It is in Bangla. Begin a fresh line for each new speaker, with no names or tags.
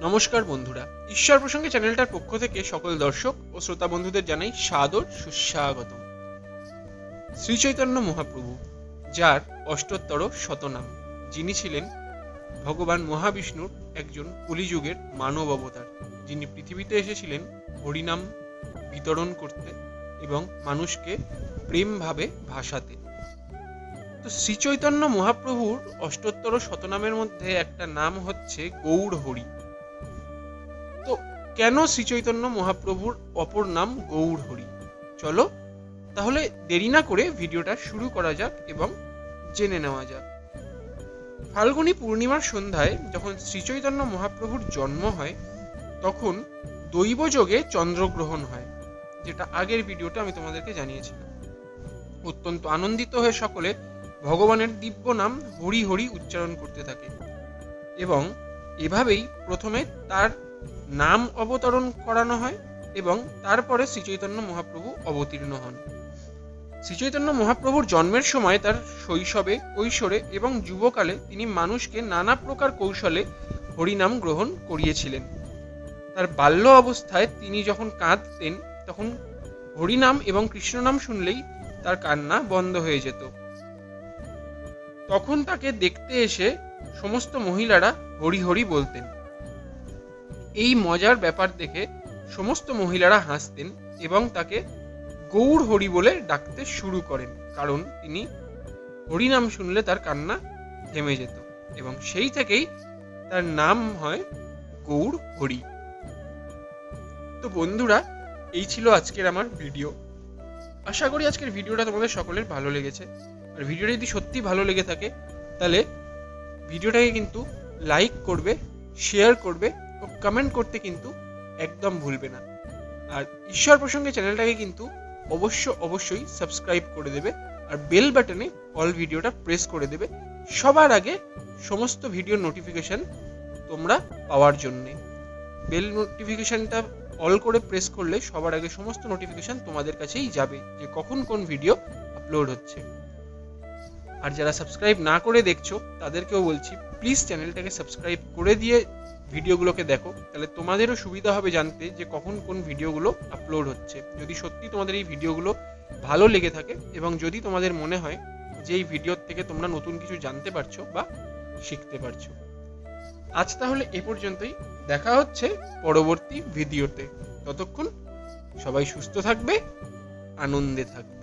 নমস্কার বন্ধুরা, ঈশ্বর প্রসঙ্গে চ্যানেলটার পক্ষ থেকে সকল দর্শক ও শ্রোতা বন্ধুদের জানাই সাদর সুস্বাগতম। শ্রী চৈতন্য মহাপ্রভু, যার অষ্টোত্তর শতনাম, যিনি ছিলেন ভগবান মহাবিষ্ণুর একজন কলিযুগের মানব অবতার, যিনি পৃথিবীতে এসেছিলেন হরিনাম বিতরণ করতে এবং মানুষকে প্রেমভাবে ভাসাতে। তো শ্রী চৈতন্য মহাপ্রভুর অষ্টোত্তর শতনামের মধ্যে একটা নাম হচ্ছে গৌড় হরি। তো কেন শ্রী চৈতন্য মহাপ্রভুর অপর নাম গৌড় হরি? চলো তাহলে দেরি না করে ভিডিওটা শুরু করা যাক এবং জেনে নেওয়া যাক। ফাল্গুনী পূর্ণিমার সন্ধ্যায় যখন শ্রী চৈতন্য মহাপ্রভুর জন্ম হয়, তখন দৈবযোগে চন্দ্রগ্রহণ হয়, যেটা আগের ভিডিওতে আমি তোমাদেরকে জানিয়েছিলাম। অত্যন্ত আনন্দিত হয়ে সকলে ভগবানের দিব্য নাম হরি হরি উচ্চারণ করতে থাকে এবং এভাবেই প্রথমে তার নাম অবতরণ করানো হয় এবং তারপরে শ্রী চৈতন্য মহাপ্রভু অবতীর্ণ হন। শ্রী চৈতন্য মহাপ্রভুর জন্মের সময় তার শৈশবে, কৈশোরে এবং যুবকালে তিনি মানুষকে নানা প্রকার কৌশলে হরিনাম গ্রহণ করিয়েছিলেন। তার বাল্য অবস্থায় তিনি যখন কাঁদতেন, তখন হরিনাম এবং কৃষ্ণনাম শুনলেই তার কান্না বন্ধ হয়ে যেত। তখন তাকে দেখতে এসে সমস্ত মহিলারা হরি হরি বলতেন। এই মজার ব্যাপার দেখে সমস্ত মহিলারা হাসতেন এবং তাকে গৌড় হরি বলে ডাকতে শুরু করেন, কারণ তিনি হরিনাম শুনলে তার কান্না থেমে যেত এবং সেই থেকেই তার নাম হয় গৌড় হরি। তো বন্ধুরা, এই ছিল আজকের আমার ভিডিও। আশা করি আজকের ভিডিওটা তোমাদের সকলের ভালো লেগেছে। আর ভিডিওটা যদি সত্যি ভালো লেগে থাকে তাহলে ভিডিওটাকে কিন্তু লাইক করবে, শেয়ার করবে ও কমেন্ট করতে কিন্তু একদম ভুলবে না। আর ঈশ্বর প্রসঙ্গে চ্যানেলটাকে কিন্তু অবশ্যই সাবস্ক্রাইব করে দেবে আর বেল বাটনে অল ভিডিওটা প্রেস করে দেবে সবার আগে সমস্ত ভিডিওর নোটিফিকেশন তোমরা পাওয়ার জন্যে। বেল নোটিফিকেশনটা অল করে প্রেস করলে সবার আগে সমস্ত নোটিফিকেশন তোমাদের কাছেই যাবে যে কখন কোন ভিডিও আপলোড হচ্ছে। আর যারা সাবস্ক্রাইব না করে দেখছো তাদেরকেও বলছি, প্লিজ চ্যানেলটাকে সাবস্ক্রাইব করে দিয়ে ভিডিওগুলোকে দেখো, তাহলে তোমাদেরও সুবিধা হবে জানতে যে কখন কোন ভিডিওগুলো আপলোড হচ্ছে। যদি সত্যি তোমাদের এই ভিডিওগুলো ভালো লেগে থাকে এবং যদি তোমাদের মনে হয় যে এই ভিডিওর থেকে তোমরা নতুন কিছু জানতে পারছো বা শিখতে পারছো। আজ তাহলে এ পর্যন্তই, দেখা হচ্ছে পরবর্তী ভিডিওতে। ততক্ষণ সবাই সুস্থ থাকবে, আনন্দে থাকবে।